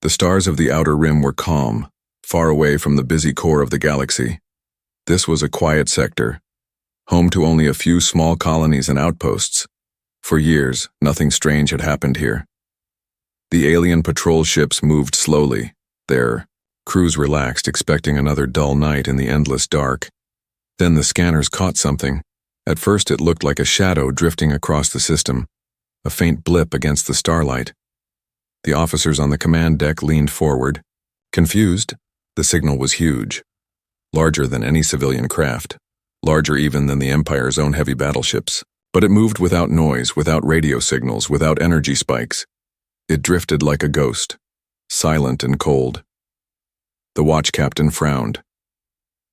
The stars of the outer rim were calm, far away from the busy core of the galaxy. This was a quiet sector, home to only a few small colonies and outposts. For years, nothing strange had happened here. The alien patrol ships moved slowly, their crews relaxed, expecting another dull night in the endless dark. Then the scanners caught something. At first it looked like a shadow drifting across the system, a faint blip against the starlight. The officers on the command deck leaned forward. Confused, the signal was huge, larger than any civilian craft, larger even than the Empire's own heavy battleships. But it moved without noise, without radio signals, without energy spikes. It drifted like a ghost, silent and cold. The watch captain frowned.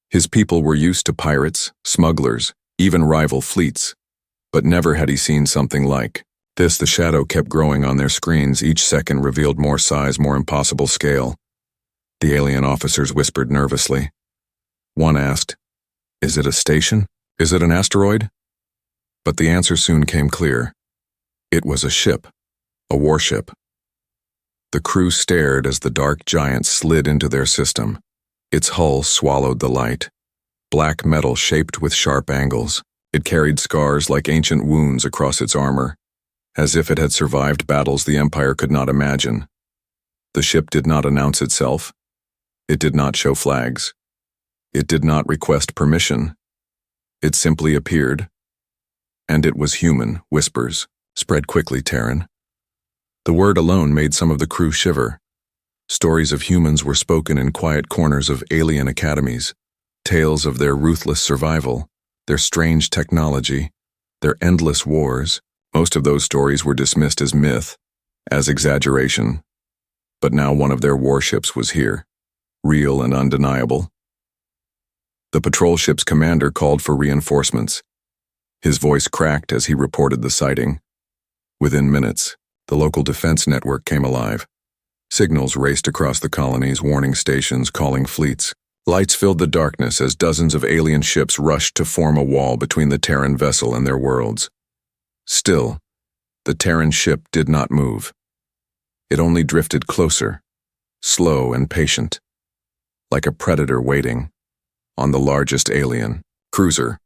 His people were used to pirates, smugglers, even rival fleets, but never had he seen something like this. The shadow kept growing on their screens. Each second revealed more size, more impossible scale. The alien officers whispered nervously. One asked, "Is it a station? Is it an asteroid?" But the answer soon came clear. It was a ship, a warship. The crew stared as the dark giant slid into their system. Its hull swallowed the light. Black metal shaped with sharp angles. It carried scars like ancient wounds across its armor, as if it had survived battles the Empire could not imagine. The ship did not announce itself. It did not show flags. It did not request permission. It simply appeared. And it was human. Whispers spread quickly, Terran. The word alone made some of the crew shiver. Stories of humans were spoken in quiet corners of alien academies, tales of their ruthless survival, their strange technology, their endless wars. Most of those stories were dismissed as myth, as exaggeration. But now one of their warships was here, real and undeniable. The patrol ship's commander called for reinforcements. His voice cracked as he reported the sighting. Within minutes, the local defense network came alive. Signals raced across the colonies, warning stations, calling fleets. Lights filled the darkness as dozens of alien ships rushed to form a wall between the Terran vessel and their worlds. Still, the Terran ship did not move. It only drifted closer, slow and patient, like a predator waiting on the largest alien cruiser.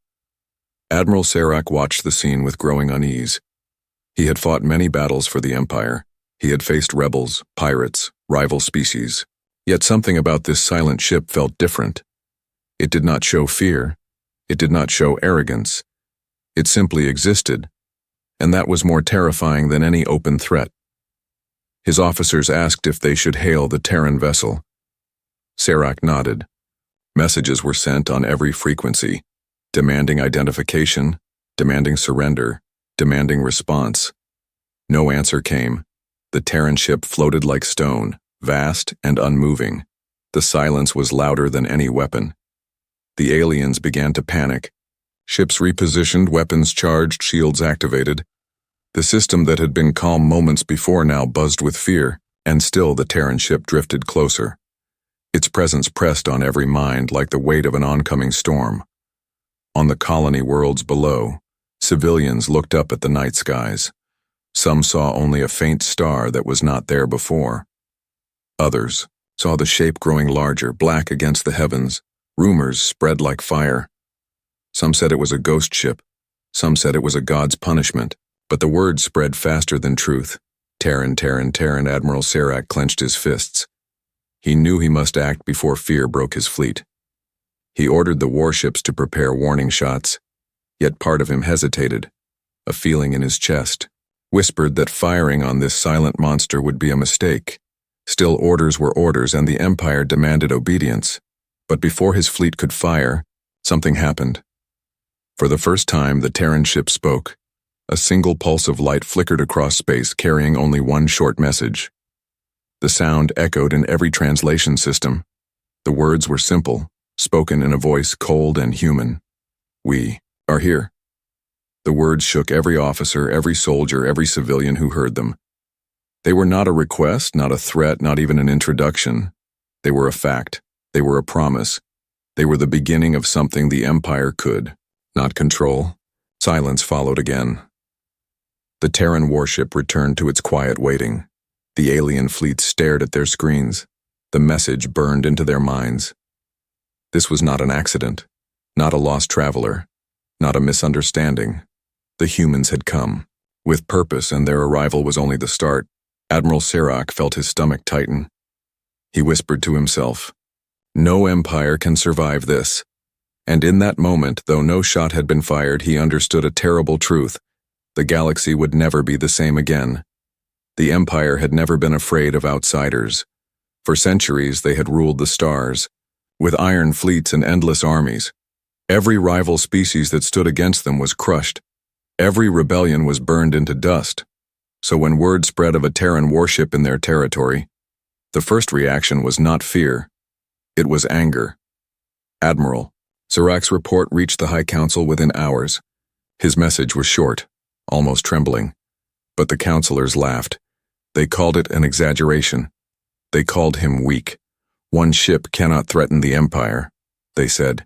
Admiral Serac watched the scene with growing unease. He had fought many battles for the Empire. He had faced rebels, pirates, rival species. Yet something about this silent ship felt different. It did not show fear. It did not show arrogance. It simply existed, and that was more terrifying than any open threat. His officers asked if they should hail the Terran vessel. Serac nodded. Messages were sent on every frequency, demanding identification, demanding surrender, demanding response. No answer came. The Terran ship floated like stone, vast and unmoving. The silence was louder than any weapon. The aliens began to panic. Ships repositioned, weapons charged, shields activated. The system that had been calm moments before now buzzed with fear, and still the Terran ship drifted closer. Its presence pressed on every mind like the weight of an oncoming storm. On the colony worlds below, civilians looked up at the night skies. Some saw only a faint star that was not there before. Others saw the shape growing larger, black against the heavens. Rumors spread like fire. Some said it was a ghost ship. Some said it was a god's punishment. But the word spread faster than truth. Terran, Terran, Terran. Admiral Serac clenched his fists. He knew he must act before fear broke his fleet. He ordered the warships to prepare warning shots, yet part of him hesitated. A feeling in his chest whispered that firing on this silent monster would be a mistake. Still, orders were orders, and the Empire demanded obedience. But before his fleet could fire, something happened. For the first time, the Terran ship spoke. A single pulse of light flickered across space, carrying only one short message. The sound echoed in every translation system. The words were simple, spoken in a voice cold and human. "We are here." The words shook every officer, every soldier, every civilian who heard them. They were not a request, not a threat, not even an introduction. They were a fact. They were a promise. They were the beginning of something the Empire could not control. Silence followed again. The Terran warship returned to its quiet waiting. The alien fleet stared at their screens. The message burned into their minds. This was not an accident, not a lost traveler, not a misunderstanding. The humans had come, with purpose, and their arrival was only the start. Admiral Serac felt his stomach tighten. He whispered to himself, "No empire can survive this." And in that moment, though no shot had been fired, he understood a terrible truth. The galaxy would never be the same again. The empire had never been afraid of outsiders. For centuries, they had ruled the stars, with iron fleets and endless armies. Every rival species that stood against them was crushed. Every rebellion was burned into dust. So when word spread of a Terran warship in their territory, the first reaction was not fear. It was anger. "Admiral." Serac's report reached the High Council within hours. His message was short, almost trembling. But the councilors laughed. They called it an exaggeration. They called him weak. "One ship cannot threaten the Empire," they said.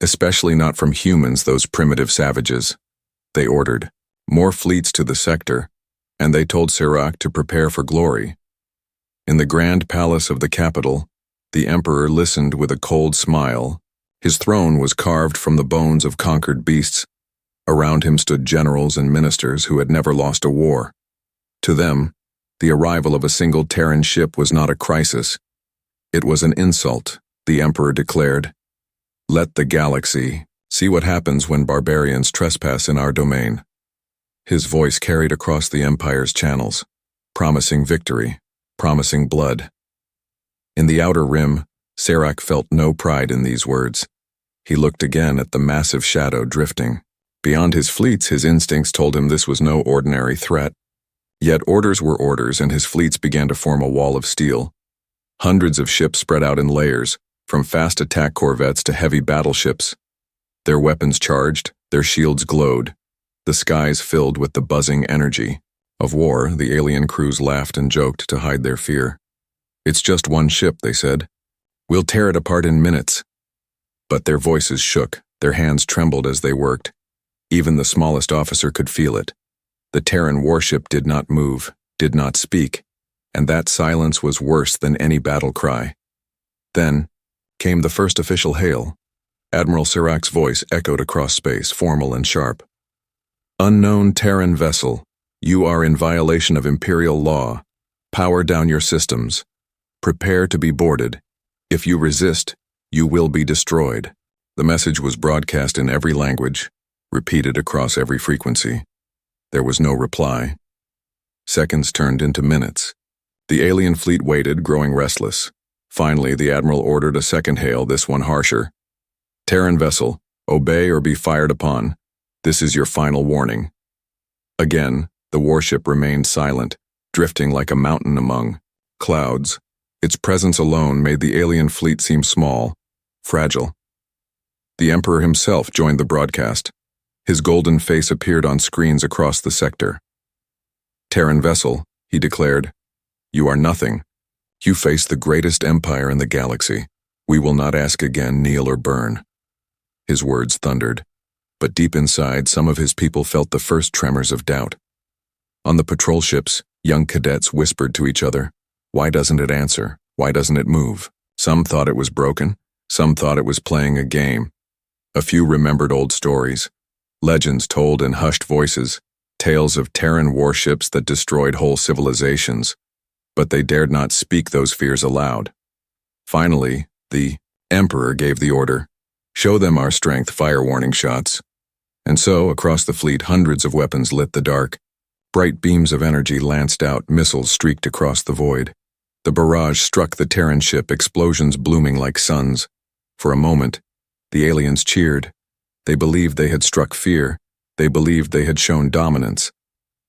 "Especially not from humans, those primitive savages." They ordered more fleets to the sector, and they told Serac to prepare for glory. In the grand palace of the capital, the Emperor listened with a cold smile. His throne was carved from the bones of conquered beasts. Around him stood generals and ministers who had never lost a war. To them, the arrival of a single Terran ship was not a crisis. It was an insult, the Emperor declared. "Let the galaxy see what happens when barbarians trespass in our domain." His voice carried across the Empire's channels, promising victory, promising blood. In the outer rim, Serac felt no pride in these words. He looked again at the massive shadow drifting. Beyond his fleets, his instincts told him this was no ordinary threat. Yet orders were orders, and his fleets began to form a wall of steel. Hundreds of ships spread out in layers, from fast attack corvettes to heavy battleships. Their weapons charged, their shields glowed, the skies filled with the buzzing energy of war. The alien crews laughed and joked to hide their fear. "It's just one ship," they said. "We'll tear it apart in minutes." But their voices shook, their hands trembled as they worked. Even the smallest officer could feel it. The Terran Warship did not move, did not speak, and that silence was worse than any battle cry. Then came the first official hail. Admiral Serac's voice echoed across space, formal and sharp. "Unknown Terran vessel, you are in violation of Imperial law. Power down your systems. Prepare to be boarded. If you resist, you will be destroyed." The message was broadcast in every language, repeated across every frequency. There was no reply. Seconds turned into minutes. The alien fleet waited, growing restless. Finally, the Admiral ordered a second hail, this one harsher. "Terran vessel, obey or be fired upon. This is your final warning." Again, the warship remained silent, drifting like a mountain among clouds. Its presence alone made the alien fleet seem small, fragile. The Emperor himself joined the broadcast. His golden face appeared on screens across the sector. "Terran vessel," he declared, "you are nothing. You face the greatest empire in the galaxy. We will not ask again, kneel or burn." His words thundered, but deep inside, some of his people felt the first tremors of doubt. On the patrol ships, young cadets whispered to each other, "Why doesn't it answer? Why doesn't it move?" Some thought it was broken. Some thought it was playing a game. A few remembered old stories, legends told in hushed voices, tales of Terran warships that destroyed whole civilizations, but they dared not speak those fears aloud. Finally, the Emperor gave the order, "Show them our strength, fire warning shots." And so, across the fleet, hundreds of weapons lit the dark. Bright beams of energy lanced out, missiles streaked across the void. The barrage struck the Terran ship, explosions blooming like suns. For a moment, the aliens cheered. They believed they had struck fear. They believed they had shown dominance.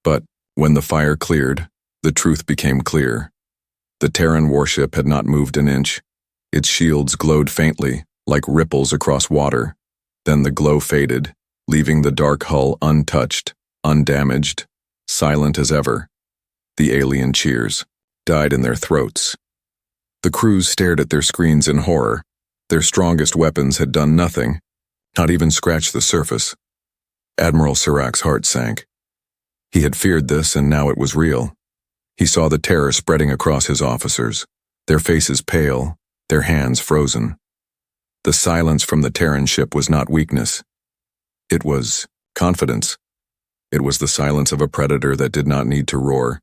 But when the fire cleared, the truth became clear. The Terran warship had not moved an inch. Its shields glowed faintly, like ripples across water. Then the glow faded, leaving the dark hull untouched, undamaged, silent as ever. The alien cheers died in their throats. The crews stared at their screens in horror. Their strongest weapons had done nothing, not even scratched the surface. Admiral Serac's heart sank. He had feared this, and now it was real. He saw the terror spreading across his officers, their faces pale, their hands frozen. The silence from the Terran ship was not weakness. It was confidence. It was the silence of a predator that did not need to roar.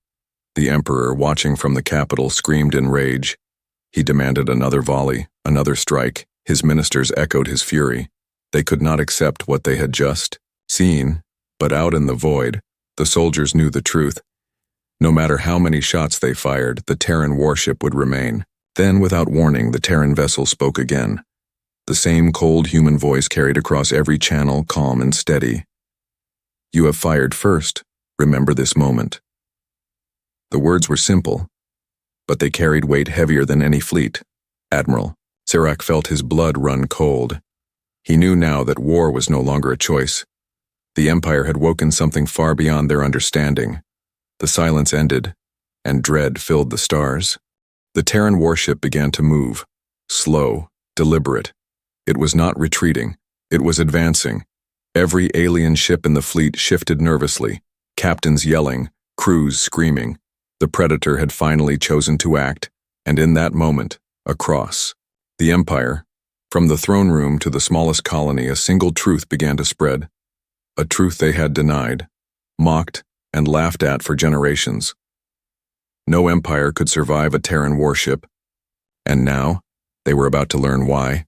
The Emperor, watching from the capital, screamed in rage. He demanded another volley, another strike. His ministers echoed his fury. They could not accept what they had just seen, but out in the void, the soldiers knew the truth. No matter how many shots they fired, the Terran warship would remain. Then, without warning, the Terran vessel spoke again. The same cold human voice carried across every channel, calm and steady. "You have fired first. Remember this moment." The words were simple, but they carried weight heavier than any fleet. Admiral Serac felt his blood run cold. He knew now that war was no longer a choice. The Empire had woken something far beyond their understanding. The silence ended, and dread filled the stars. The Terran warship began to move, slow, deliberate. It was not retreating, it was advancing. Every alien ship in the fleet shifted nervously, captains yelling, crews screaming. The Predator had finally chosen to act, and in that moment, across the Empire, from the throne room to the smallest colony, a single truth began to spread. A truth they had denied, mocked, and laughed at for generations. No empire could survive a Terran warship, and now they were about to learn why.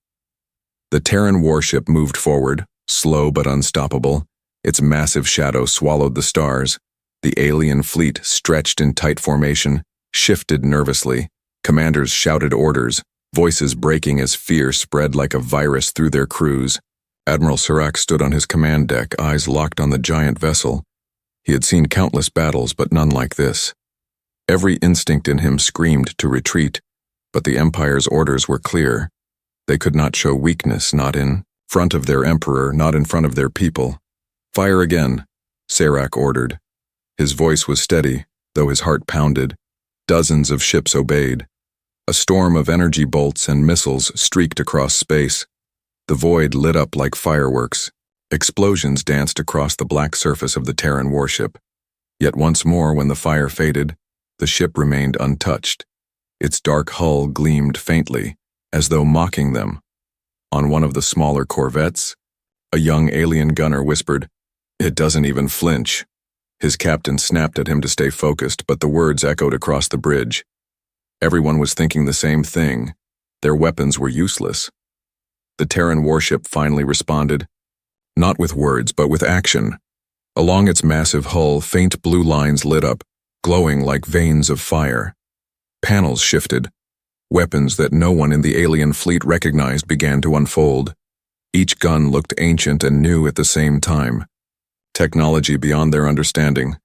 The Terran warship moved forward, slow but unstoppable. Its massive shadow swallowed the stars. The alien fleet, stretched in tight formation, shifted nervously. Commanders shouted orders, voices breaking as fear spread like a virus through their crews. Admiral Serac stood on his command deck, eyes locked on the giant vessel. He had seen countless battles, but none like this. Every instinct in him screamed to retreat, but the Empire's orders were clear. They could not show weakness, not in front of their emperor, not in front of their people. "Fire again," Serac ordered. His voice was steady, though his heart pounded. Dozens of ships obeyed. A storm of energy bolts and missiles streaked across space. The void lit up like fireworks. Explosions danced across the black surface of the Terran warship. Yet once more, when the fire faded, the ship remained untouched. Its dark hull gleamed faintly, as though mocking them. On one of the smaller corvettes, a young alien gunner whispered, "It doesn't even flinch." His captain snapped at him to stay focused, but the words echoed across the bridge. Everyone was thinking the same thing. Their weapons were useless. The Terran warship finally responded, not with words, but with action. Along its massive hull, faint blue lines lit up, glowing like veins of fire. Panels shifted. Weapons that no one in the alien fleet recognized began to unfold. Each gun looked ancient and new at the same time. Technology beyond their understanding.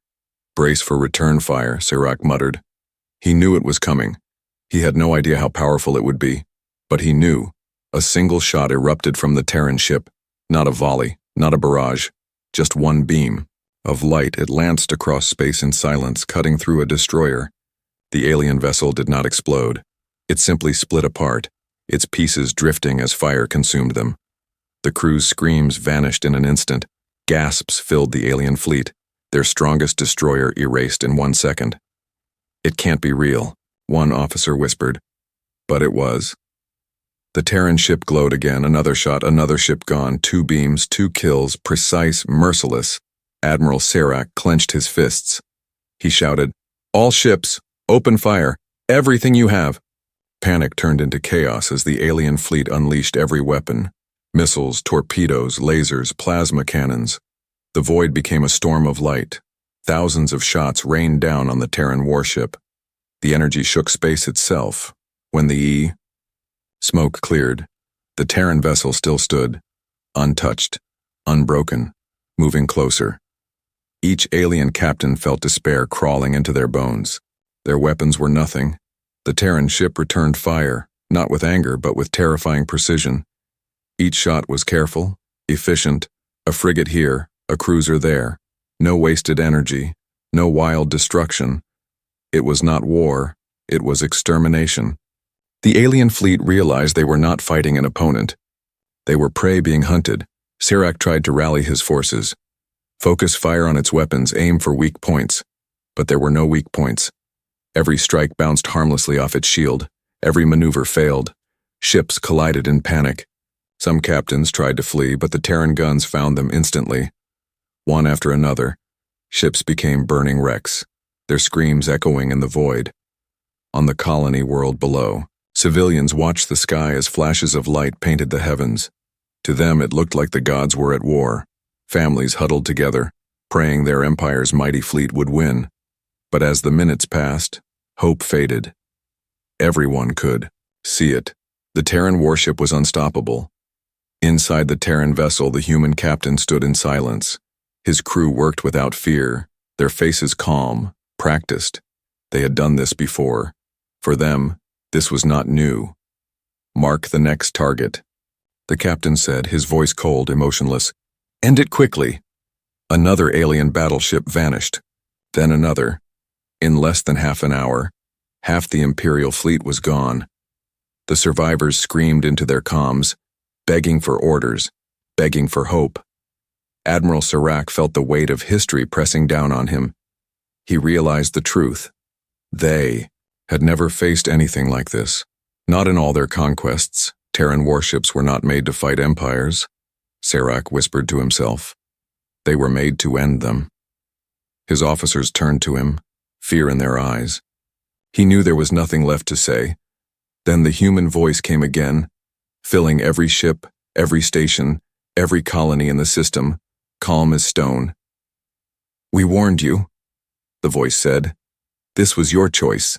"Brace for return fire," Serac muttered. He knew it was coming. He had no idea how powerful it would be, but he knew. A single shot erupted from the Terran ship. Not a volley, not a barrage, just one beam of light. It lanced across space in silence, cutting through a destroyer. The alien vessel did not explode. It simply split apart, its pieces drifting as fire consumed them. The crew's screams vanished in an instant. Gasps filled the alien fleet, their strongest destroyer erased in 1 second. "It can't be real," one officer whispered. But it was. The Terran ship glowed again, another shot, another ship gone, 2 beams, 2 kills, precise, merciless. Admiral Serac clenched his fists. He shouted, "All ships, open fire, everything you have." Panic turned into chaos as the alien fleet unleashed every weapon. Missiles, torpedoes, lasers, plasma cannons. The void became a storm of light. Thousands of shots rained down on the Terran warship. The energy shook space itself. When the smoke cleared, the Terran vessel still stood, untouched, unbroken, moving closer. Each alien captain felt despair crawling into their bones. Their weapons were nothing. The Terran ship returned fire, not with anger but with terrifying precision. Each shot was careful, efficient, a frigate here, a cruiser there. No wasted energy, no wild destruction. It was not war, it was extermination. The alien fleet realized they were not fighting an opponent. They were prey being hunted. Serac tried to rally his forces. Focus fire on its weapons, aim for weak points. But there were no weak points. Every strike bounced harmlessly off its shield. Every maneuver failed. Ships collided in panic. Some captains tried to flee, but the Terran guns found them instantly. One after another, ships became burning wrecks, their screams echoing in the void. On the colony world below, civilians watched the sky as flashes of light painted the heavens. To them it looked like the gods were at war. Families huddled together, praying their empire's mighty fleet would win. But as the minutes passed, hope faded. Everyone could see it. The Terran warship was unstoppable. Inside the Terran vessel, the human captain stood in silence. His crew worked without fear, their faces calm, practiced. They had done this before. For them, this was not new. "Mark the next target," the captain said, his voice cold, emotionless. "End it quickly." Another alien battleship vanished. Then another. In less than half an hour, half the Imperial fleet was gone. The survivors screamed into their comms, begging for orders, begging for hope. Admiral Serac felt the weight of history pressing down on him. He realized the truth. They had never faced anything like this. Not in all their conquests. Terran warships were not made to fight empires, Serac whispered to himself. They were made to end them. His officers turned to him, fear in their eyes. He knew there was nothing left to say. Then the human voice came again, filling every ship, every station, every colony in the system, calm as stone. "We warned you," the voice said. "This was your choice."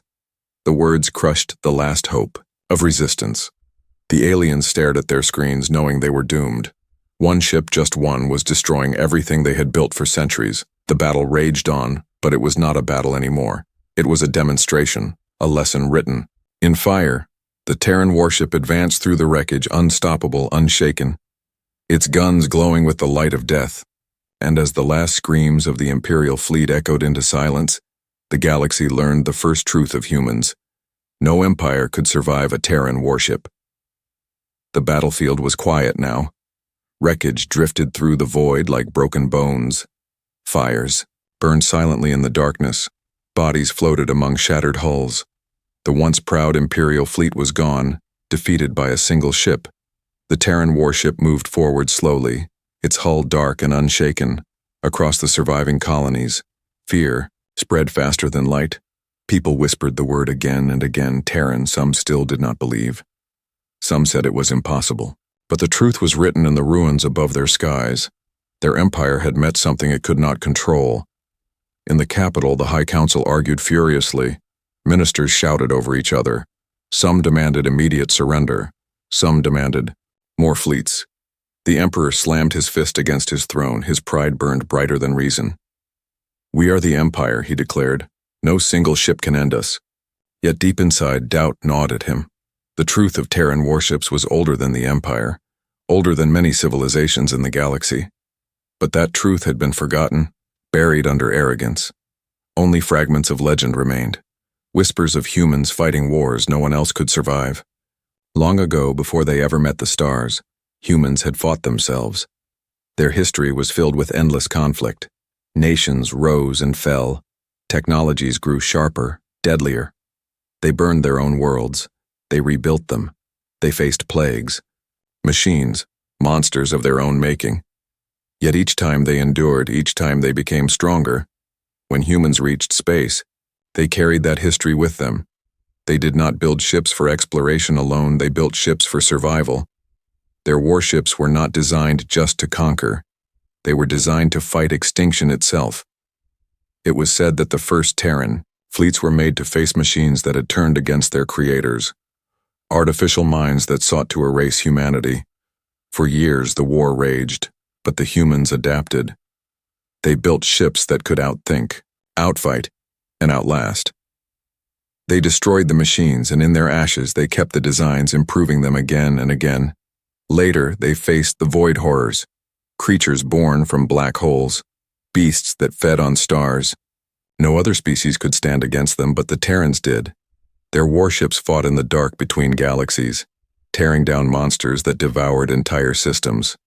The words crushed the last hope of resistance. The aliens stared at their screens, knowing they were doomed. One ship, just one, was destroying everything they had built for centuries. The battle raged on, but it was not a battle anymore. It was a demonstration, a lesson written. In fire, the Terran warship advanced through the wreckage, unstoppable, unshaken, its guns glowing with the light of death. And as the last screams of the Imperial fleet echoed into silence, the galaxy learned the first truth of humans. No empire could survive a Terran warship. The battlefield was quiet now. Wreckage drifted through the void like broken bones. Fires burned silently in the darkness. Bodies floated among shattered hulls. The once proud Imperial fleet was gone, defeated by a single ship. The Terran warship moved forward slowly, its hull dark and unshaken, across the surviving colonies. Fear spread faster than light. People whispered the word again and again, Terran. Some still did not believe. Some said it was impossible. But the truth was written in the ruins above their skies. Their empire had met something it could not control. In the capital, the High Council argued furiously. Ministers shouted over each other. Some demanded immediate surrender. Some demanded more fleets. The Emperor slammed his fist against his throne, his pride burned brighter than reason. "We are the Empire," he declared. "No single ship can end us." Yet deep inside, doubt gnawed at him. The truth of Terran warships was older than the Empire, older than many civilizations in the galaxy. But that truth had been forgotten, buried under arrogance. Only fragments of legend remained, whispers of humans fighting wars no one else could survive. Long ago, before they ever met the stars, humans had fought themselves. Their history was filled with endless conflict. Nations rose and fell. Technologies grew sharper, deadlier. They burned their own worlds. They rebuilt them. They faced plagues. Machines, monsters of their own making. Yet each time they endured, each time they became stronger. When humans reached space, they carried that history with them. They did not build ships for exploration alone, they built ships for survival. Their warships were not designed just to conquer. They were designed to fight extinction itself. It was said that the first Terran fleets were made to face machines that had turned against their creators. Artificial minds that sought to erase humanity. For years the war raged, but the humans adapted. They built ships that could outthink, outfight, and outlast. They destroyed the machines, and in their ashes they kept the designs, improving them again and again. Later they faced the void horrors, creatures born from black holes, beasts that fed on stars. No other species could stand against them, but the Terrans did. Their warships fought in the dark between galaxies, tearing down monsters that devoured entire systems.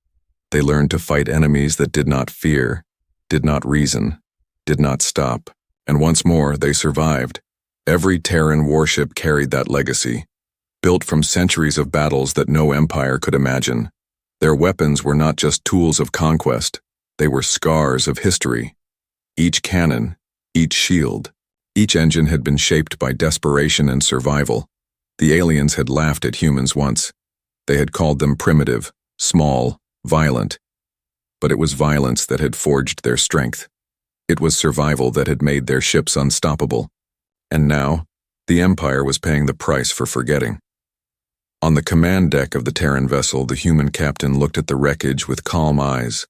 They learned to fight enemies that did not fear, did not reason, did not stop, and once more they survived. Every Terran warship carried that legacy, built from centuries of battles that no empire could imagine. Their weapons were not just tools of conquest, they were scars of history. Each cannon, each shield, each engine had been shaped by desperation and survival. The aliens had laughed at humans once. They had called them primitive, small, violent. But it was violence that had forged their strength. It was survival that had made their ships unstoppable. And now, the Empire was paying the price for forgetting. On the command deck of the Terran vessel, the human captain looked at the wreckage with calm eyes.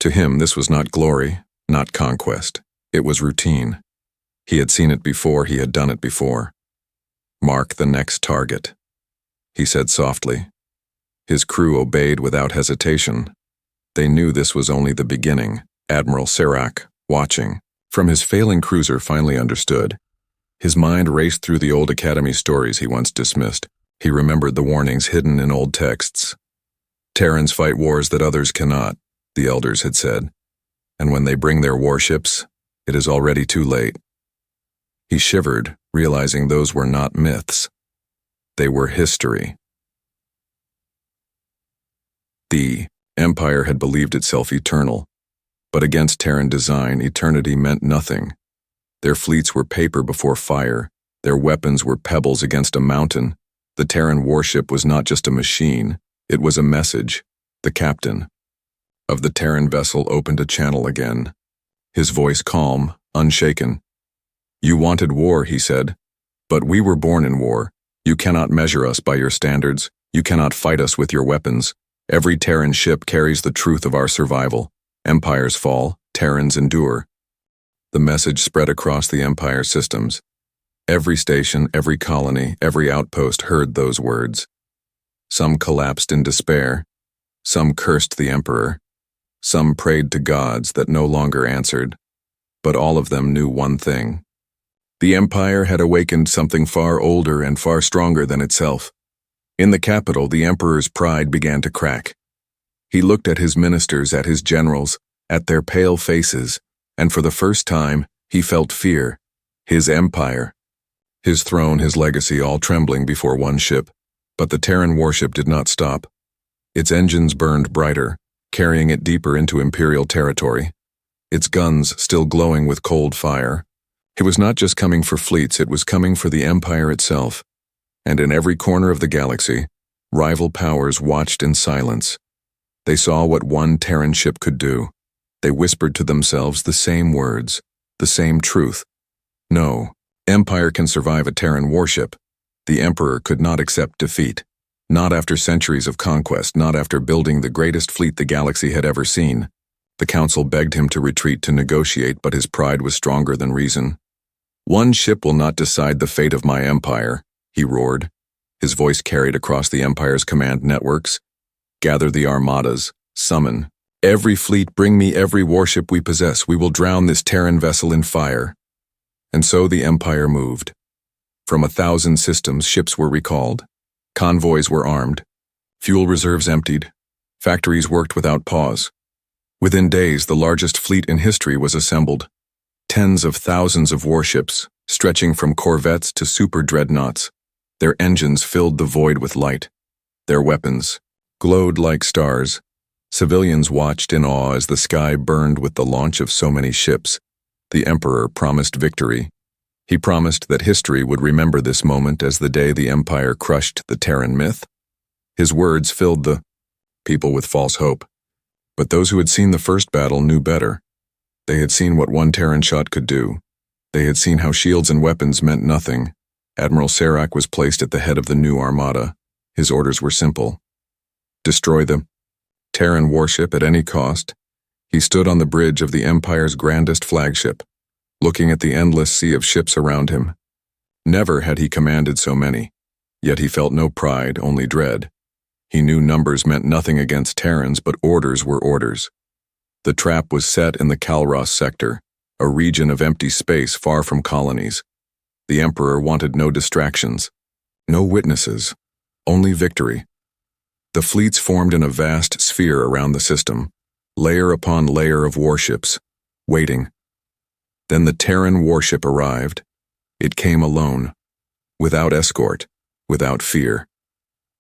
To him, this was not glory, not conquest. It was routine. He had seen it before, he had done it before. "Mark the next target," he said softly. His crew obeyed without hesitation. They knew this was only the beginning. Admiral Serac, watching from his failing cruiser, finally understood. His mind raced through the old Academy stories he once dismissed. He remembered the warnings hidden in old texts. Terrans fight wars that others cannot, the elders had said. And when they bring their warships, it is already too late. He shivered, realizing those were not myths. They were history. The Empire had believed itself eternal, but against Terran design, eternity meant nothing. Their fleets were paper before fire. Their weapons were pebbles against a mountain. The Terran warship was not just a machine, it was a message. The captain of the Terran vessel opened a channel again, his voice calm, unshaken. "You wanted war," he said, "but we were born in war. You cannot measure us by your standards. You cannot fight us with your weapons. Every Terran ship carries the truth of our survival. Empires fall, Terrans endure." The message spread across the Empire systems. Every station, every colony, every outpost heard those words. Some collapsed in despair. Some cursed the Emperor. Some prayed to gods that no longer answered. But all of them knew one thing. The Empire had awakened something far older and far stronger than itself. In the capital, the Emperor's pride began to crack. He looked at his ministers, at his generals, at their pale faces, and for the first time, he felt fear. His empire. His throne, his legacy, all trembling before one ship. But the Terran warship did not stop. Its engines burned brighter, carrying it deeper into Imperial territory. Its guns still glowing with cold fire. It was not just coming for fleets, it was coming for the Empire itself. And in every corner of the galaxy, rival powers watched in silence. They saw what one Terran ship could do. They whispered to themselves the same words, the same truth. No, Empire can survive a Terran warship. The Emperor could not accept defeat. Not after centuries of conquest, not after building the greatest fleet the galaxy had ever seen. The Council begged him to retreat to negotiate, but his pride was stronger than reason. "One ship will not decide the fate of my empire," he roared. His voice carried across the Empire's command networks. "Gather the armadas, summon. Every fleet, bring me every warship we possess. We will drown this Terran vessel in fire." And so the Empire moved. From 1,000 systems, ships were recalled. Convoys were armed. Fuel reserves emptied. Factories worked without pause. Within days, the largest fleet in history was assembled. Tens of thousands of warships, stretching from corvettes to super dreadnoughts. Their engines filled the void with light. Their weapons glowed like stars. Civilians watched in awe as the sky burned with the launch of so many ships. The Emperor promised victory. He promised that history would remember this moment as the day the Empire crushed the Terran myth. His words filled the people with false hope. But those who had seen the first battle knew better. They had seen what one Terran shot could do. They had seen how shields and weapons meant nothing. Admiral Serac was placed at the head of the new armada. His orders were simple. Destroy the Terran warship at any cost. He stood on the bridge of the Empire's grandest flagship, looking at the endless sea of ships around him. Never had he commanded so many, yet he felt no pride, only dread. He knew numbers meant nothing against Terrans, but orders were orders. The trap was set in the Kalros sector, a region of empty space far from colonies. The Emperor wanted no distractions, no witnesses, only victory. The fleets formed in a vast sphere around the system, layer upon layer of warships, waiting. Then the Terran warship arrived, It came alone, without escort, without fear.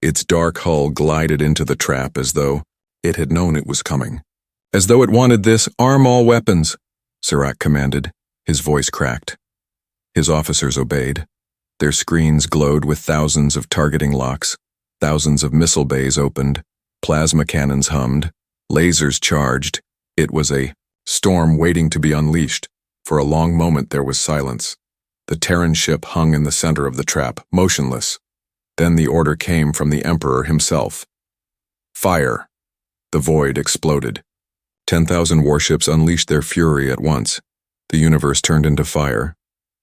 Its dark hull glided into the trap as though it had known it was coming. As though it wanted this, arm all weapons, Serac commanded, his voice cracked. His officers obeyed. Their screens glowed with thousands of targeting locks, thousands of missile bays opened, plasma cannons hummed, lasers charged. It was a storm waiting to be unleashed. For a long moment there was silence. The Terran ship hung in the center of the trap, motionless. Then the order came from the Emperor himself. Fire! The void exploded. 10,000 warships unleashed their fury at once. The universe turned into fire.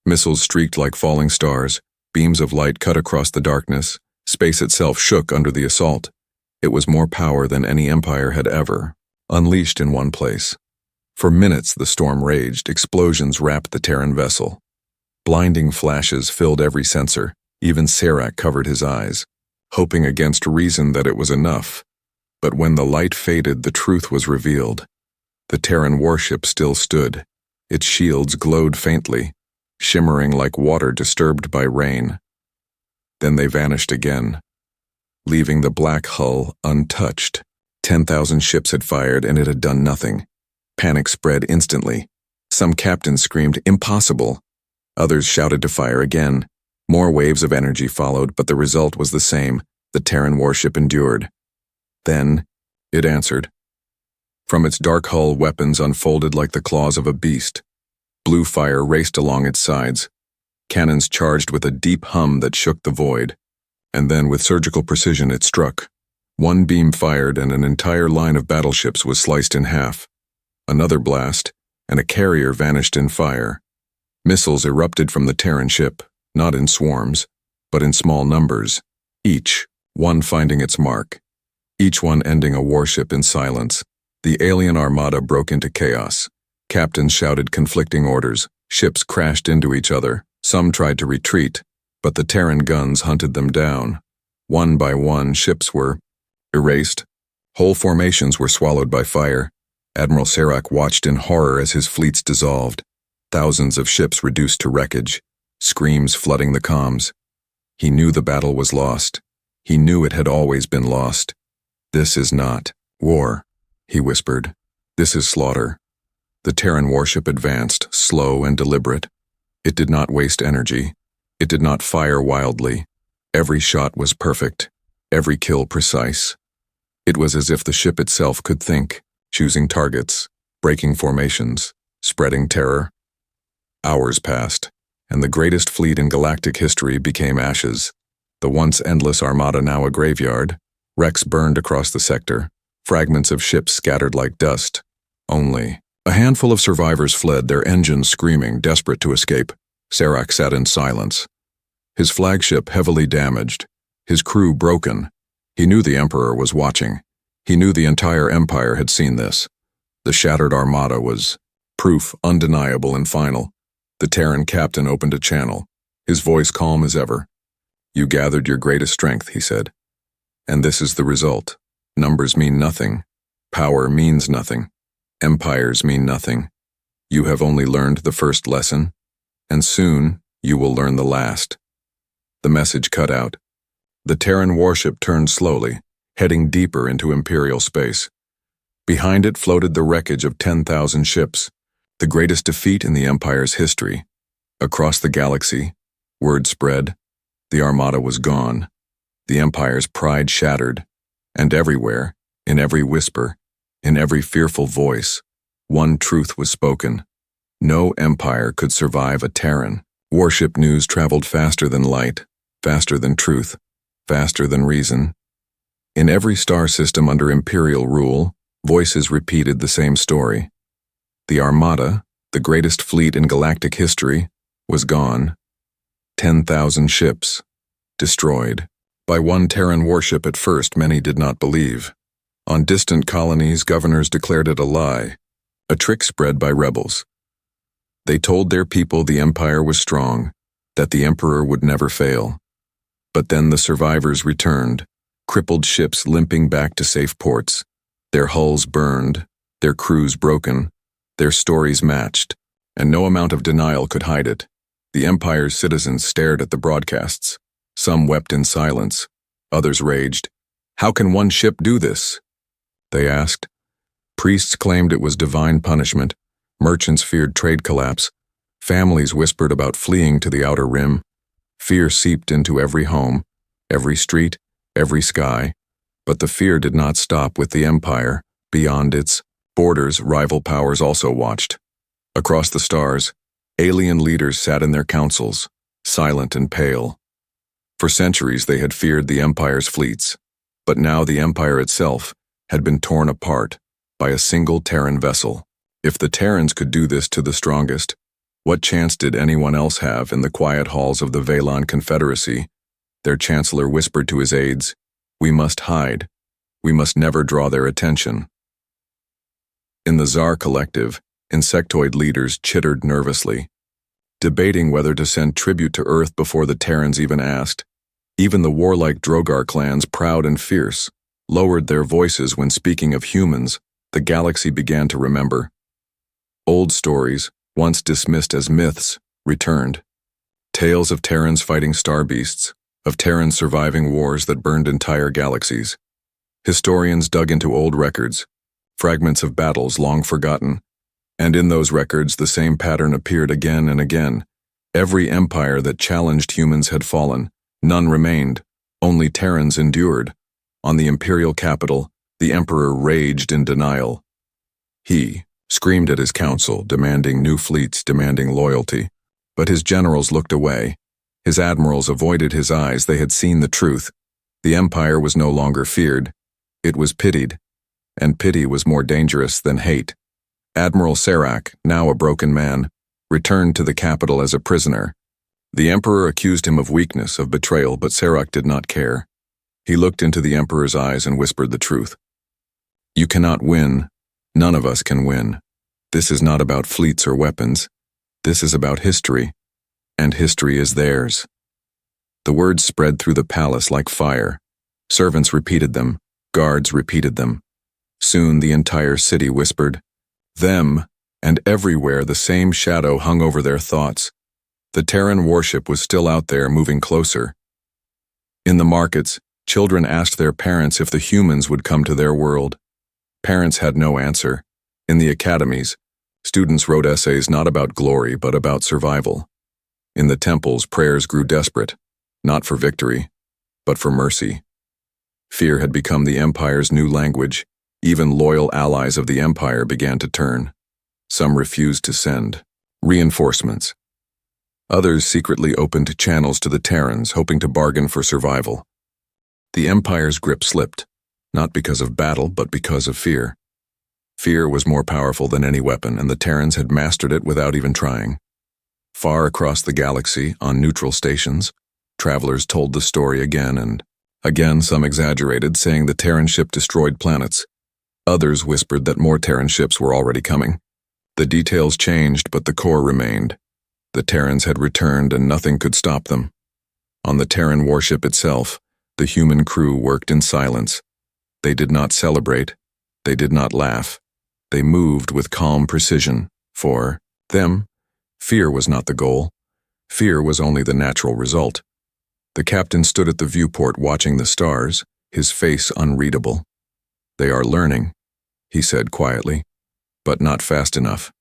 Missiles streaked like falling stars. Beams of light cut across the darkness. Space itself shook under the assault. It was more power than any empire had ever unleashed in one place. For minutes the storm raged. Explosions wrapped the Terran vessel. Blinding flashes filled every sensor. Even Serac covered his eyes, hoping against reason that it was enough. But when the light faded, the truth was revealed. The Terran warship still stood. Its shields glowed faintly, shimmering like water disturbed by rain. Then they vanished again, leaving the black hull untouched. 10,000 ships had fired and it had done nothing. Panic spread instantly. Some captains screamed, "Impossible!" Others shouted to fire again. More waves of energy followed, but the result was the same. The Terran warship endured. Then, it answered. From its dark hull, weapons unfolded like the claws of a beast. Blue fire raced along its sides. Cannons charged with a deep hum that shook the void. And then, with surgical precision, it struck. One beam fired and an entire line of battleships was sliced in half. Another blast, and a carrier vanished in fire. Missiles erupted from the Terran ship. Not in swarms, but in small numbers, each one finding its mark, each one ending a warship in silence. The alien armada broke into chaos. Captains shouted conflicting orders, ships crashed into each other, some tried to retreat, but the Terran guns hunted them down. One by one, ships were erased. Whole formations were swallowed by fire. Admiral Serac watched in horror as his fleets dissolved, thousands of ships reduced to wreckage. Screams flooding the comms. He knew the battle was lost. He knew it had always been lost. "This is not war," he whispered. "This is slaughter." The Terran warship advanced, slow and deliberate. It did not waste energy. It did not fire wildly. Every shot was perfect, every kill precise. It was as if the ship itself could think, choosing targets, breaking formations, spreading terror. Hours passed, and the greatest fleet in galactic history became ashes. The once endless armada now a graveyard. Wrecks burned across the sector, fragments of ships scattered like dust. Only a handful of survivors fled, their engines screaming, desperate to escape. Serac sat in silence. His flagship heavily damaged, his crew broken. He knew the Emperor was watching. He knew the entire Empire had seen this. The shattered armada was proof undeniable and final. The Terran captain opened a channel, his voice calm as ever. "You gathered your greatest strength," he said. "And this is the result. Numbers mean nothing. Power means nothing. Empires mean nothing. You have only learned the first lesson, and soon you will learn the last." The message cut out. The Terran warship turned slowly, heading deeper into Imperial space. Behind it floated the wreckage of 10,000 ships. The greatest defeat in the Empire's history. Across the galaxy, word spread. The armada was gone. The Empire's pride shattered. And everywhere, in every whisper, in every fearful voice, one truth was spoken. No empire could survive a Terran. Warship news traveled faster than light, faster than truth, faster than reason. In every star system under Imperial rule, voices repeated the same story. The Armada, the greatest fleet in galactic history, was gone. 10,000 ships, destroyed. By one Terran warship at first, many did not believe. On distant colonies, governors declared it a lie, a trick spread by rebels. They told their people the Empire was strong, that the Emperor would never fail. But then the survivors returned, crippled ships limping back to safe ports, their hulls burned, their crews broken, their stories matched, and no amount of denial could hide it. The Empire's citizens stared at the broadcasts. Some wept in silence. Others raged. "How can one ship do this?" they asked. Priests claimed it was divine punishment. Merchants feared trade collapse. Families whispered about fleeing to the outer rim. Fear seeped into every home, every street, every sky. But the fear did not stop with the Empire. Beyond its borders, rival powers also watched. Across the stars, alien leaders sat in their councils, silent and pale. For centuries they had feared the Empire's fleets, but now the Empire itself had been torn apart by a single Terran vessel. If the Terrans could do this to the strongest, what chance did anyone else have in the quiet halls of the Velon Confederacy? Their chancellor whispered to his aides, "We must hide. We must never draw their attention." In the Tsar Collective, insectoid leaders chittered nervously, debating whether to send tribute to Earth before the Terrans even asked. Even the warlike Drogar clans, proud and fierce, lowered their voices when speaking of humans. The galaxy began to remember. Old stories, once dismissed as myths, returned. Tales of Terrans fighting star beasts, of Terrans surviving wars that burned entire galaxies. Historians dug into old records, fragments of battles long forgotten, and in those records the same pattern appeared again and again. Every empire that challenged humans had fallen. None remained. Only Terrans endured. On the imperial capital, the emperor raged in denial. He screamed at his council, demanding new fleets, demanding loyalty. But his generals looked away. His admirals avoided his eyes. They had seen the truth. The empire was no longer feared. It was pitied. And pity was more dangerous than hate. Admiral Serac, now a broken man, returned to the capital as a prisoner. The emperor accused him of weakness, of betrayal, but Serac did not care. He looked into the emperor's eyes and whispered the truth. "You cannot win. None of us can win. This is not about fleets or weapons. This is about history, and history is theirs." The words spread through the palace like fire. Servants repeated them. Guards repeated them. Soon the entire city whispered. Them, and everywhere the same shadow hung over their thoughts. The Terran Warship was still out there, moving closer. In the markets, children asked their parents if the humans would come to their world. Parents had no answer. In the academies, students wrote essays not about glory but about survival. In the temples, prayers grew desperate, not for victory, but for mercy. Fear had become the Empire's new language. Even loyal allies of the Empire began to turn. Some refused to send reinforcements. Others secretly opened channels to the Terrans, hoping to bargain for survival. The Empire's grip slipped, not because of battle, but because of fear. Fear was more powerful than any weapon, and the Terrans had mastered it without even trying. Far across the galaxy, on neutral stations, travelers told the story again and again. Some exaggerated, saying the Terran ship destroyed planets. Others whispered that more Terran ships were already coming. The details changed, but the core remained. The Terrans had returned and nothing could stop them. On the Terran Warship itself, the human crew worked in silence. They did not celebrate. They did not laugh. They moved with calm precision. For them, fear was not the goal. Fear was only the natural result. The captain stood at the viewport watching the stars, his face unreadable. "They are learning," he said quietly, "but not fast enough."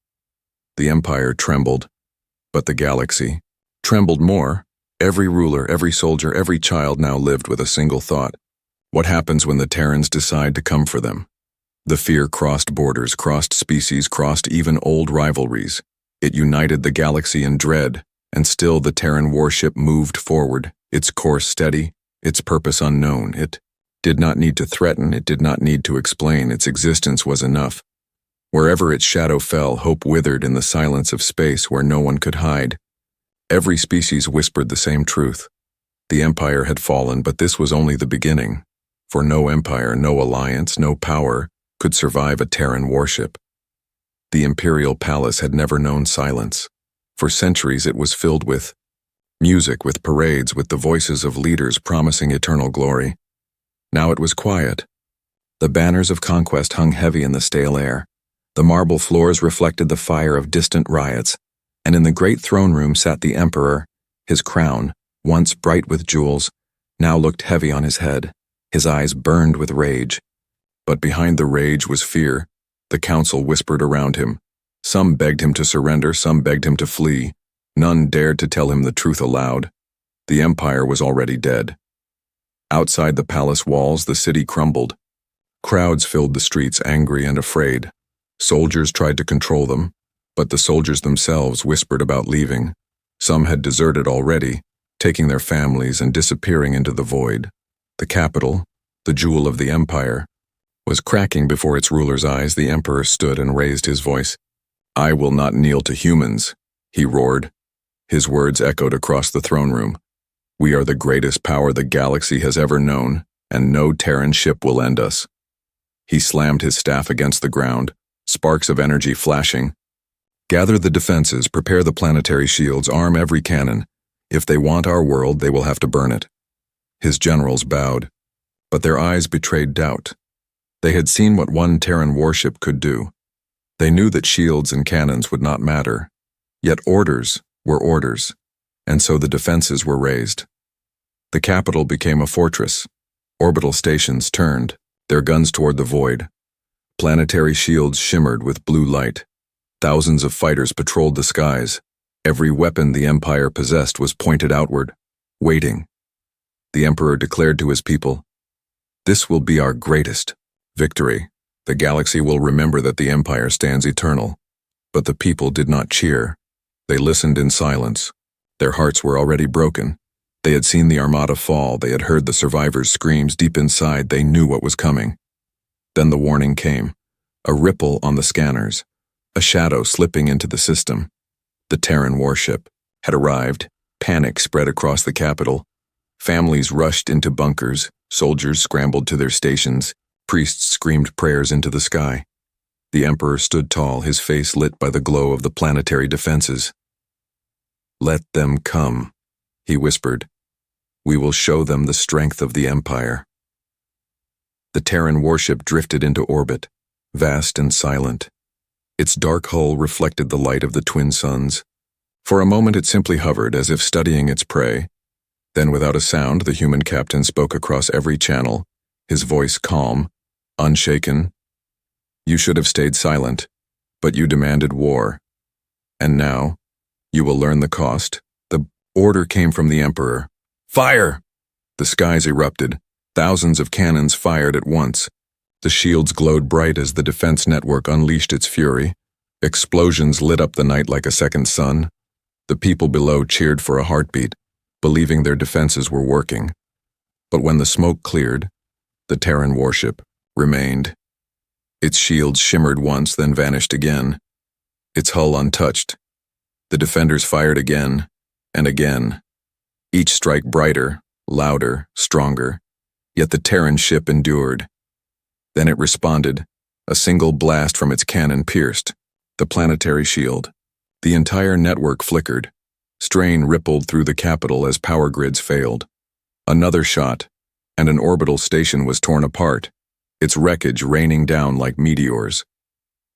The Empire trembled, but the galaxy trembled more. Every ruler, every soldier, every child now lived with a single thought. What happens when the Terrans decide to come for them? The fear crossed borders, crossed species, crossed even old rivalries. It united the galaxy in dread, and still the Terran warship moved forward, its course steady, its purpose unknown. It did not need to threaten, it did not need to explain, its existence was enough. Wherever its shadow fell, hope withered in the silence of space where no one could hide. Every species whispered the same truth. The Empire had fallen, but this was only the beginning. For no empire, no alliance, no power could survive a Terran warship. The Imperial Palace had never known silence. For centuries it was filled with music, with parades, with the voices of leaders promising eternal glory. Now it was quiet. The banners of conquest hung heavy in the stale air. The marble floors reflected the fire of distant riots. And in the great throne room sat the emperor. His crown, once bright with jewels, now looked heavy on his head. His eyes burned with rage. But behind the rage was fear. The council whispered around him. Some begged him to surrender, some begged him to flee. None dared to tell him the truth aloud. The empire was already dead. Outside the palace walls, the city crumbled. Crowds filled the streets, angry and afraid. Soldiers tried to control them, but the soldiers themselves whispered about leaving. Some had deserted already, taking their families and disappearing into the void. The capital, the jewel of the empire, was cracking before its ruler's eyes. The emperor stood and raised his voice. "I will not kneel to humans," he roared. His words echoed across the throne room. "We are the greatest power the galaxy has ever known, and no Terran ship will end us." He slammed his staff against the ground, sparks of energy flashing. "Gather the defenses, prepare the planetary shields, arm every cannon. If they want our world, they will have to burn it." His generals bowed, but their eyes betrayed doubt. They had seen what one Terran warship could do. They knew that shields and cannons would not matter. Yet orders were orders, and so the defenses were raised. The capital became a fortress. Orbital stations turned, their guns toward the void. Planetary shields shimmered with blue light. Thousands of fighters patrolled the skies. Every weapon the Empire possessed was pointed outward, waiting. The Emperor declared to his people, "This will be our greatest victory. The galaxy will remember that the Empire stands eternal." But the people did not cheer. They listened in silence. Their hearts were already broken. They had seen the armada fall. They had heard the survivors' screams. Deep inside, they knew what was coming. Then the warning came. A ripple on the scanners. A shadow slipping into the system. The Terran Warship had arrived. Panic spread across the capital. Families rushed into bunkers. Soldiers scrambled to their stations. Priests screamed prayers into the sky. The Emperor stood tall, his face lit by the glow of the planetary defenses. "Let them come," he whispered. "We will show them the strength of the Empire." The Terran warship drifted into orbit, vast and silent. Its dark hull reflected the light of the twin suns. For a moment it simply hovered, as if studying its prey. Then without a sound, the human captain spoke across every channel, his voice calm, unshaken. "You should have stayed silent, but you demanded war. And now, you will learn the cost." The order came from the Emperor. "Fire!" The skies erupted. Thousands of cannons fired at once. The shields glowed bright as the defense network unleashed its fury. Explosions lit up the night like a second sun. The people below cheered for a heartbeat, believing their defenses were working. But when the smoke cleared, the Terran warship remained. Its shields shimmered once, then vanished again. Its hull untouched. The defenders fired again and again. Each strike brighter, louder, stronger. Yet the Terran ship endured. Then it responded. A single blast from its cannon pierced the planetary shield. The entire network flickered. Strain rippled through the capital as power grids failed. Another shot, and an orbital station was torn apart, its wreckage raining down like meteors.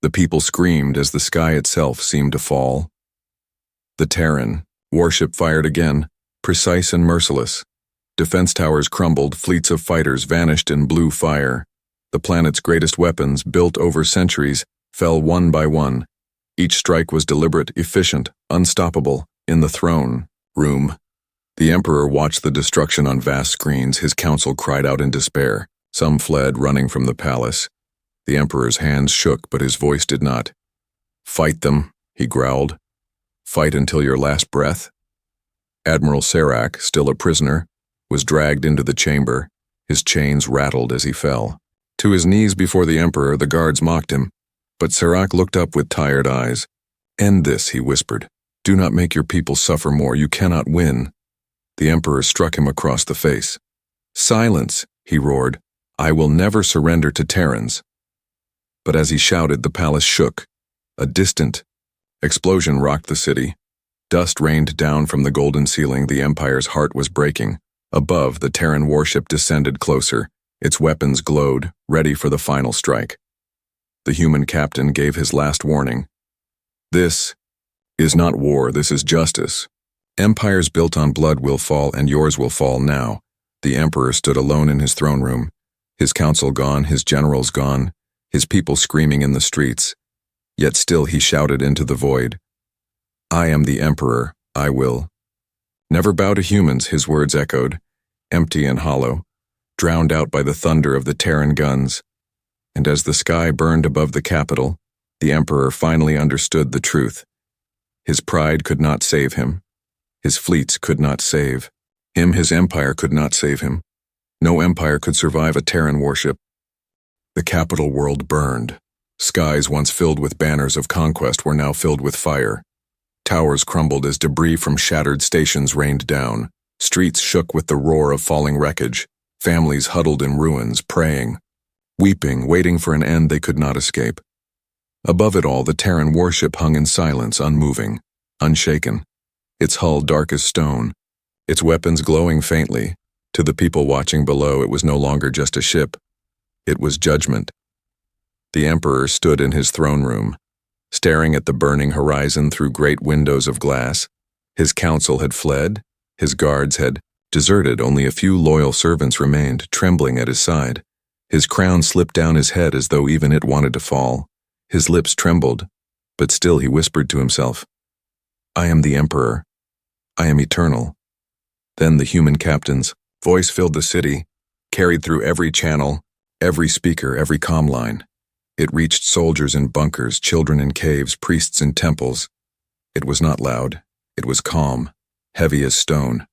The people screamed as the sky itself seemed to fall. The Terran warship fired again, precise and merciless. Defense towers crumbled, fleets of fighters vanished in blue fire. The planet's greatest weapons, built over centuries, fell one by one. Each strike was deliberate, efficient, unstoppable. In the throne room, the Emperor watched the destruction on vast screens. His council cried out in despair. Some fled, running from the palace. The Emperor's hands shook, but his voice did not. "Fight them," he growled. "Fight until your last breath." Admiral Serac, still a prisoner, was dragged into the chamber. His chains rattled as he fell. To his knees before the Emperor, the guards mocked him. But Serac looked up with tired eyes. "End this," he whispered. "Do not make your people suffer more. You cannot win." The Emperor struck him across the face. "Silence," he roared. "I will never surrender to Terrans." But as he shouted, the palace shook. A distant explosion rocked the city. Dust rained down from the golden ceiling. The Empire's heart was breaking. Above, the Terran warship descended closer. Its weapons glowed, ready for the final strike. The human captain gave his last warning. "This is not war, this is justice. Empires built on blood will fall, and yours will fall now. The emperor stood alone in his throne room, his council gone, his generals gone, his people screaming in the streets. Yet still he shouted into the void, I am the emperor, I will. Never bow to humans, his words echoed, empty and hollow, drowned out by the thunder of the Terran guns. And as the sky burned above the capital, the emperor finally understood the truth. His pride could not save him. His fleets could not save him. His empire could not save him. No empire could survive a Terran warship. The capital world burned. Skies once filled with banners of conquest were now filled with fire. Towers crumbled as debris from shattered stations rained down. Streets shook with the roar of falling wreckage. Families huddled in ruins, praying, weeping, waiting for an end they could not escape. Above it all, the Terran warship hung in silence, unmoving, unshaken, its hull dark as stone, its weapons glowing faintly. To the people watching below, it was no longer just a ship. It was judgment. The emperor stood in his throne room, staring at the burning horizon through great windows of glass. His council had fled, his guards had deserted, only a few loyal servants remained, trembling at his side. His crown slipped down his head as though even it wanted to fall. His lips trembled, but still he whispered to himself, I am the emperor. I am eternal. Then the human captain's voice filled the city, carried through every channel, every speaker, every comm line. It reached soldiers in bunkers, children in caves, priests in temples. It was not loud. It was calm, heavy as stone.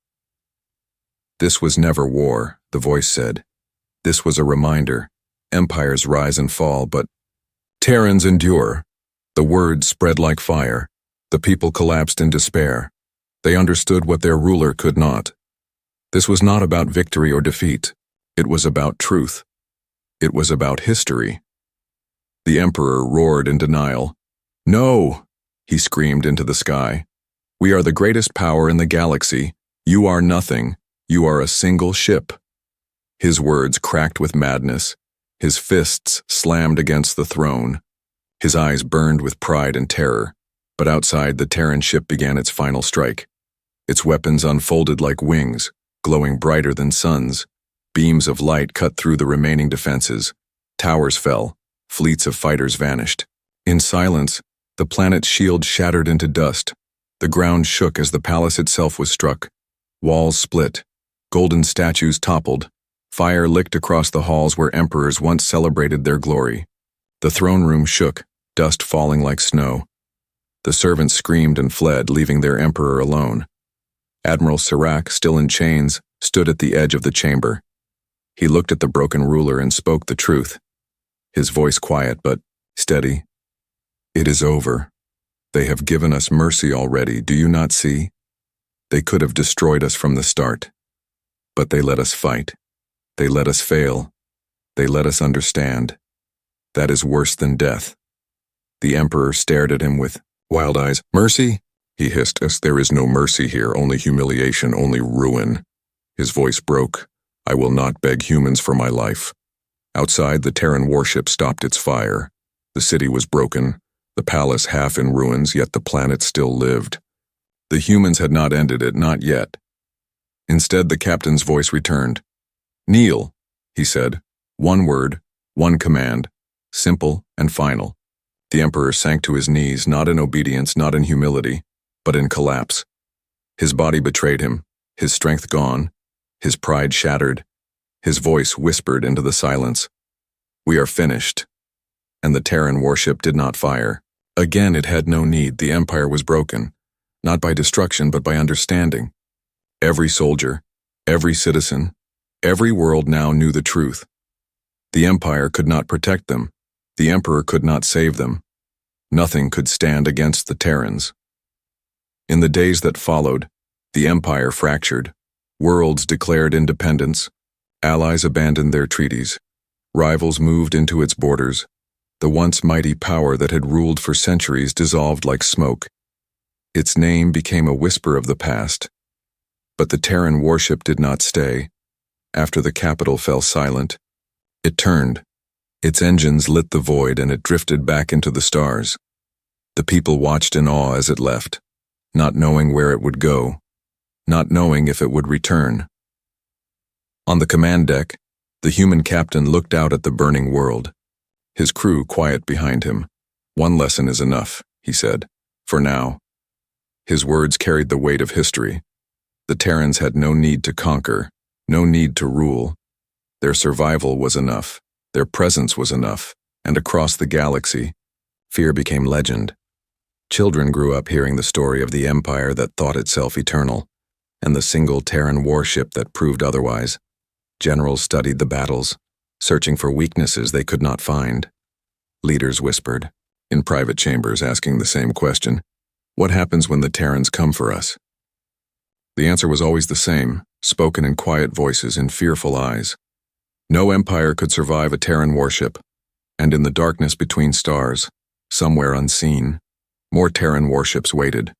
This was never war, the voice said. This was a reminder. Empires rise and fall, but Terrans endure. The words spread like fire. The people collapsed in despair. They understood what their ruler could not. This was not about victory or defeat. It was about truth. It was about history. The emperor roared in denial. No, he screamed into the sky. We are the greatest power in the galaxy. You are nothing. You are a single ship. His words cracked with madness. His fists slammed against the throne. His eyes burned with pride and terror. But outside, the Terran ship began its final strike. Its weapons unfolded like wings, glowing brighter than suns. Beams of light cut through the remaining defenses. Towers fell. Fleets of fighters vanished. In silence, the planet's shield shattered into dust. The ground shook as the palace itself was struck. Walls split. Golden statues toppled. Fire licked across the halls where emperors once celebrated their glory. The throne room shook, dust falling like snow. The servants screamed and fled, leaving their emperor alone. Admiral Serac, still in chains, stood at the edge of the chamber. He looked at the broken ruler and spoke the truth. His voice quiet but steady. It is over. They have given us mercy already, do you not see? They could have destroyed us from the start. But they let us fight. They let us fail. They let us understand. That is worse than death. The emperor stared at him with wild eyes. Mercy? He hissed us. There is no mercy here, only humiliation, only ruin. His voice broke. I will not beg humans for my life. Outside, the Terran warship stopped its fire. The city was broken, the palace half in ruins, yet the planet still lived. The humans had not ended it, not yet. Instead, the captain's voice returned. Kneel, he said. One word, one command, simple and final. The emperor sank to his knees, not in obedience, not in humility, but in collapse. His body betrayed him, his strength gone, his pride shattered. His voice whispered into the silence. We are finished. And the Terran warship did not fire. Again, it had no need. The empire was broken, not by destruction, but by understanding. Every soldier, every citizen, every world now knew the truth. The empire could not protect them. The emperor could not save them. Nothing could stand against the Terrans. In the days that followed, the empire fractured. Worlds declared independence. Allies abandoned their treaties. Rivals moved into its borders. The once mighty power that had ruled for centuries dissolved like smoke. Its name became a whisper of the past. But the Terran warship did not stay. After the capital fell silent, it turned. Its engines lit the void and it drifted back into the stars. The people watched in awe as it left, not knowing where it would go, not knowing if it would return. On the command deck, the human captain looked out at the burning world, his crew quiet behind him. "One lesson is enough," he said, "for now." His words carried the weight of history. The Terrans had no need to conquer, no need to rule. Their survival was enough, their presence was enough, and across the galaxy, fear became legend. Children grew up hearing the story of the empire that thought itself eternal, and the single Terran warship that proved otherwise. Generals studied the battles, searching for weaknesses they could not find. Leaders whispered, in private chambers asking the same question, "What happens when the Terrans come for us?" The answer was always the same, spoken in quiet voices and fearful eyes. No empire could survive a Terran warship, and in the darkness between stars, somewhere unseen, more Terran warships waited.